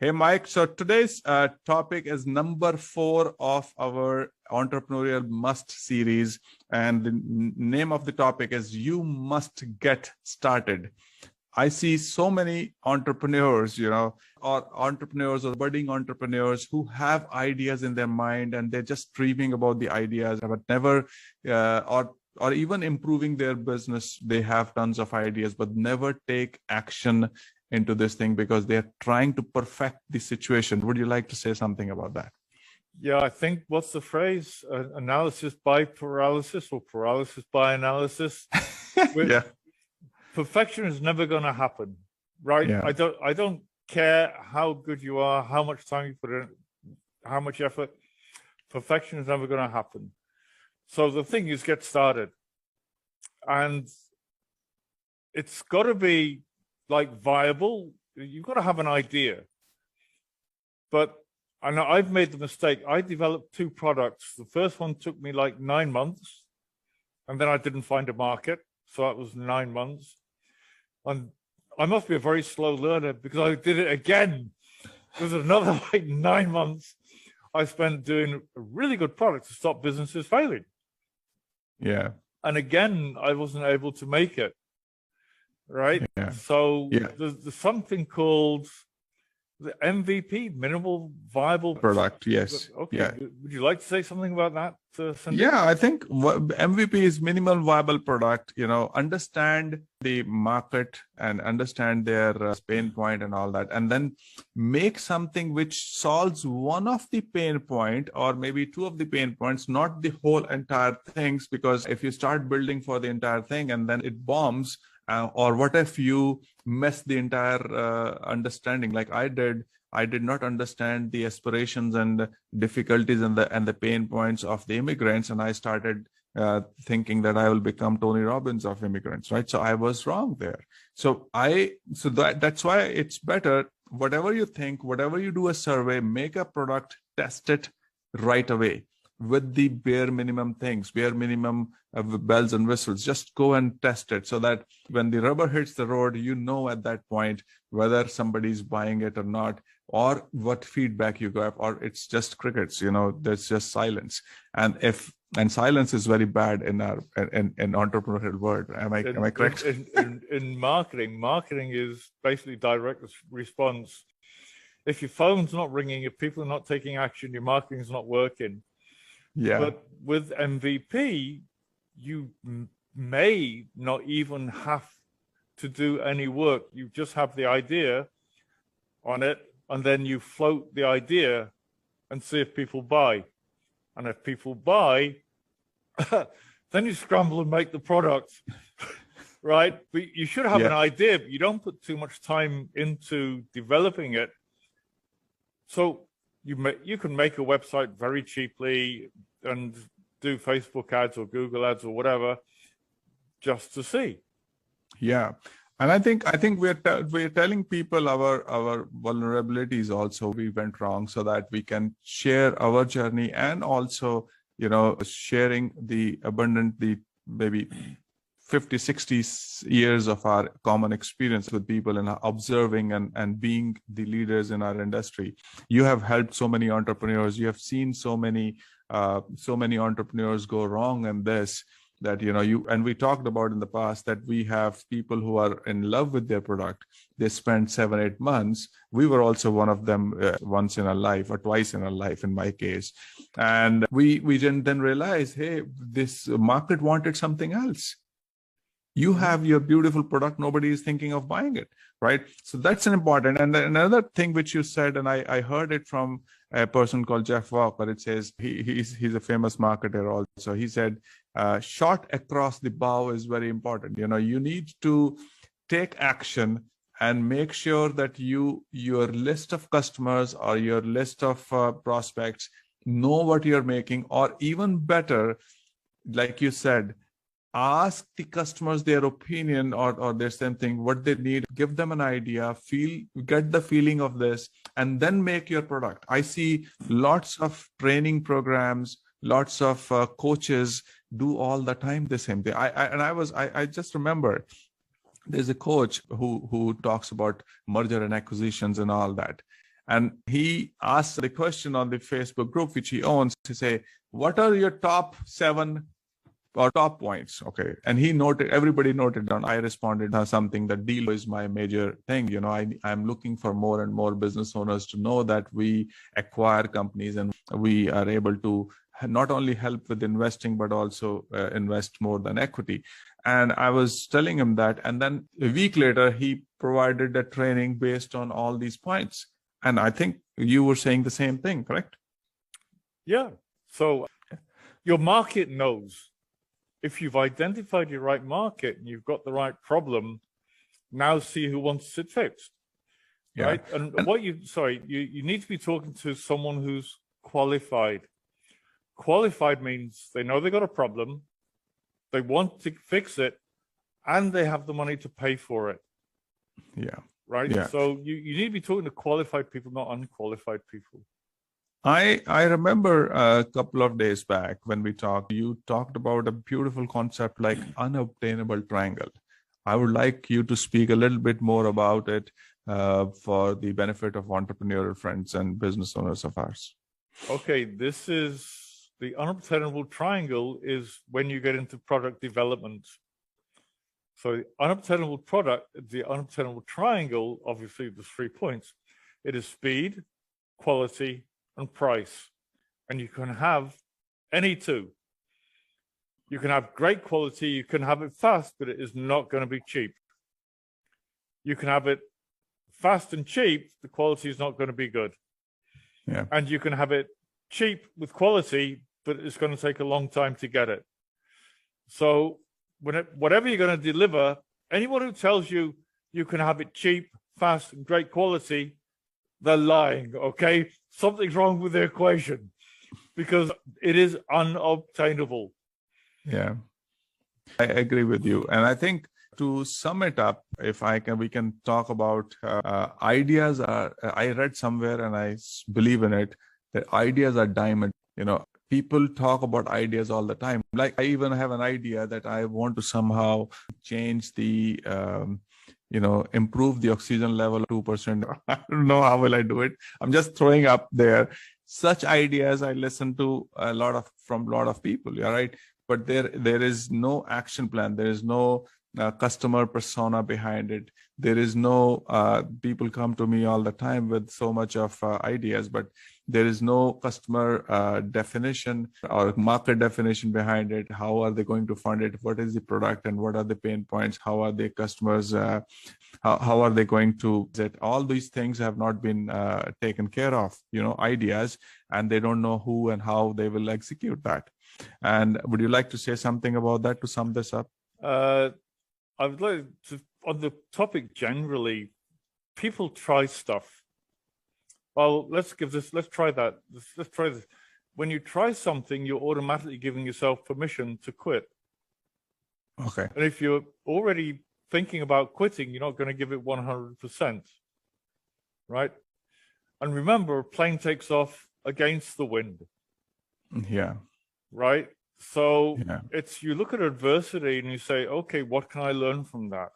Hey, Mike. So today's topic is number 4 of our entrepreneurial must series. And the name of the topic is You Must Get Started. I see so many entrepreneurs, or entrepreneurs or budding entrepreneurs who have ideas in their mind and they're just dreaming about the ideas, but never, or even improving their business. They have tons of ideas, but never take action into this thing because they're trying to perfect the situation. Would you like to say something about that? Yeah, I think what's the phrase? Analysis by paralysis or paralysis by analysis. Yeah. Perfection is never going to happen, right? Yeah. I don't care how good you are, how much time you put in, how much effort. Perfection is never going to happen. So the thing is, get started, and it's got to be like viable. You've got to have an idea. But I know I've made the mistake. I developed 2 products. The first one took me like 9 months, and then I didn't find a market. So that was 9 months. And I must be a very slow learner because I did it again. It was another like 9 months I spent doing a really good product to stop businesses failing. Yeah. And again, I wasn't able to make it. Right. Yeah. So yeah. There's something called the MVP, minimal viable product. Yes. Okay. Yeah. Would you like to say something about that, Sandeep? Yeah, I think MVP is minimal viable product. Understand the market and understand their pain point and all that, and then make something which solves one of the pain point or maybe 2 of the pain points, not the whole entire things. Because if you start building for the entire thing and then it bombs, or what if you mess the entire understanding like I did not understand the aspirations and difficulties and the pain points of the immigrants, and I started thinking that I will become Tony Robbins of immigrants, right? So I was wrong there. So that's why it's better, whatever you think, whatever you do a survey, make a product, test it right away with the bare minimum things, bare minimum bells and whistles. Just go and test it so that when the rubber hits the road, at that point whether somebody's buying it or not, or what feedback you got, or it's just crickets. There's just silence. And silence is very bad in our in entrepreneurial world. Am I correct? In marketing is basically direct response. If your phone's not ringing, if people are not taking action, your marketing's not working. Yeah. But with MVP, you may not even have to do any work. You just have the idea on it, and then you float the idea and see if people buy. And if people buy, then you scramble and make the product, right? But you should have an idea, but you don't put too much time into developing it. So you can make a website very cheaply and do Facebook ads or Google ads or whatever just to see. Yeah. And I think we're telling people our vulnerabilities also we went wrong, so that we can share our journey, and also sharing the maybe 50, 60 years of our common experience with people and observing and being the leaders in our industry. You have helped so many entrepreneurs. You have seen so many entrepreneurs go wrong in this, that and we talked about in the past that we have people who are in love with their product. They spend 7-8 months. We were also one of them once in our life, or twice in our life in my case. And we didn't then realize, hey, this market wanted something else. You have your beautiful product, nobody is thinking of buying it, right? So that's an important. And another thing which you said, and I heard it from a person called Jeff Walker. It says he's a famous marketer also. He said, shot across the bow is very important. You need to take action and make sure that your list of customers or your list of prospects know what you're making, or even better, like you said, ask the customers their opinion or their same thing, what they need, give them an idea, get the feeling of this, and then make your product. I see lots of training programs, lots of coaches do all the time the same thing. I just remember there's a coach who talks about merger and acquisitions and all that. And he asked the question on the Facebook group, which he owns, to say, what are your top 7 or top points? Okay. And he noted, everybody noted down. I responded something that deal is my major thing. I'm looking for more and more business owners to know that we acquire companies and we are able to not only help with investing, but also invest more than equity. And I was telling him that. And then a week later, he provided a training based on all these points. And I think you were saying the same thing, correct? Yeah. So your market knows. If you've identified your right market and you've got the right problem, now see who wants it fixed. Yeah. Right. And what you need to be talking to someone who's qualified. Qualified means they know they got a problem, they want to fix it, and they have the money to pay for it. Yeah. Right. Yeah. So you need to be talking to qualified people, not unqualified people. I remember a couple of days back when we talked, you talked about a beautiful concept like unobtainable triangle. I would like you to speak a little bit more about it for the benefit of entrepreneurial friends and business owners of ours. Okay, this is the unobtainable triangle is when you get into product development. So the unobtainable product, the unobtainable triangle, obviously there's 3 points. It is speed, quality, and price. And you can have any 2. You can have great quality, you can have it fast, but it is not going to be cheap. You can have it fast and cheap, the quality is not going to be good. Yeah. And you can have it cheap with quality, but it's going to take a long time to get it. So whatever you're going to deliver, anyone who tells you you can have it cheap, fast, and great quality, they're lying, okay? Something's wrong with the equation because it is unobtainable. Yeah, I agree with you. And I think to sum it up, if we can talk about ideas I read somewhere and I believe in it, that ideas are diamond. People talk about ideas all the time. Like I even have an idea that I want to somehow change the, improve the oxygen level 2%. I don't know how will I do it. I'm just throwing up there. Such ideas I listen to from a lot of people. Yeah, right. But there is no action plan. There is no customer persona behind it. There is no people come to me all the time with so much of ideas, but there is no customer definition or market definition behind it. How are they going to fund it? What is the product and what are the pain points? How are the customers? How are they going to that? All these things have not been taken care of. Ideas, and they don't know who and how they will execute that. And would you like to say something about that to sum this up? I would like to, on the topic generally, people try stuff. Well, let's try that. Let's try this. When you try something, you're automatically giving yourself permission to quit. Okay. And if you're already thinking about quitting, you're not going to give it 100%. Right? And remember, a plane takes off against the wind. Yeah. Right? So yeah. You look at adversity and you say, okay, what can I learn from that?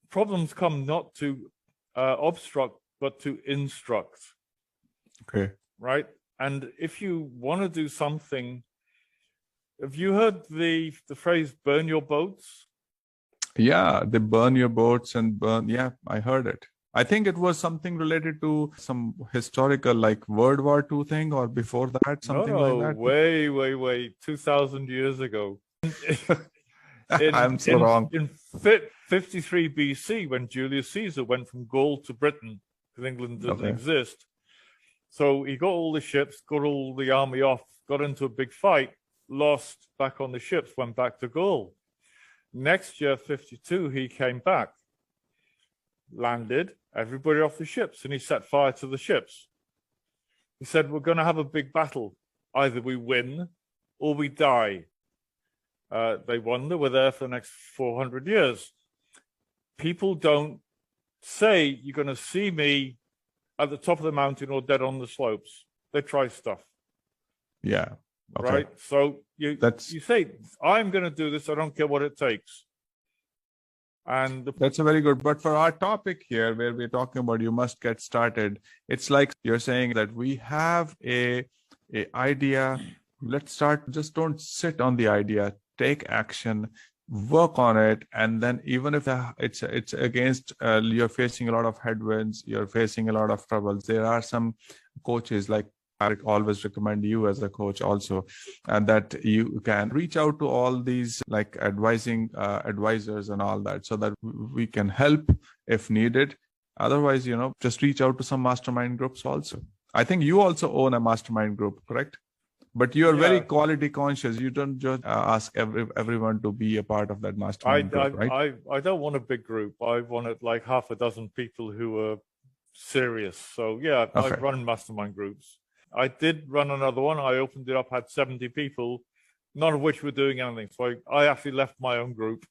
Problems come not to obstruct, but to instruct. Okay. Right? And if you want to do something, have you heard the phrase burn your boats? Yeah, they burn your boats and burn. Yeah, I heard it. I think it was something related to some historical, like World War II thing, or before that, something like that. Way, 2,000 years ago. I'm so wrong. In 53 BC, when Julius Caesar went from Gaul to Britain, because England didn't exist. So he got all the ships, got all the army off, got into a big fight, lost, back on the ships, went back to Gaul. Next year, 52, he came back, landed, everybody off the ships, and he set fire to the ships. He said, we're going to have a big battle. Either we win or we die. They won. They were there for the next 400 years. People don't say, you're going to see me at the top of the mountain or dead on the slopes. They try stuff. Yeah. Okay. Right? So you say, I'm going to do this. I don't care what it takes. And That's a very good. But for our topic here, where we're talking about you must get started, it's like you're saying that we have a idea. Let's start. Just don't sit on the idea. Take action, work on it, and then even if it's against you're facing a lot of headwinds, you're facing a lot of troubles. There are some coaches like I always recommend you as a coach also, and that you can reach out to all these like advising advisors and all that, so that we can help if needed. Otherwise, just reach out to some mastermind groups also. I think you also own a mastermind group, correct? But you are very yeah, quality conscious. You don't just ask everyone to be a part of that I, mastermind group, right? I don't want a big group. I wanted like half a dozen people who are serious. So yeah, Okay. I've run mastermind groups. I did run another one. I opened it up, had 70 people, none of which were doing anything. So I actually left my own group.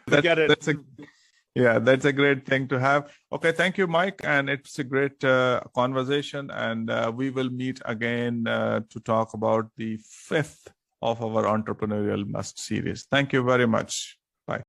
Forget it. That's a great thing to have. Okay, thank you, Mike. And it's a great conversation. And we will meet again to talk about the 5th of our entrepreneurial must series. Thank you very much.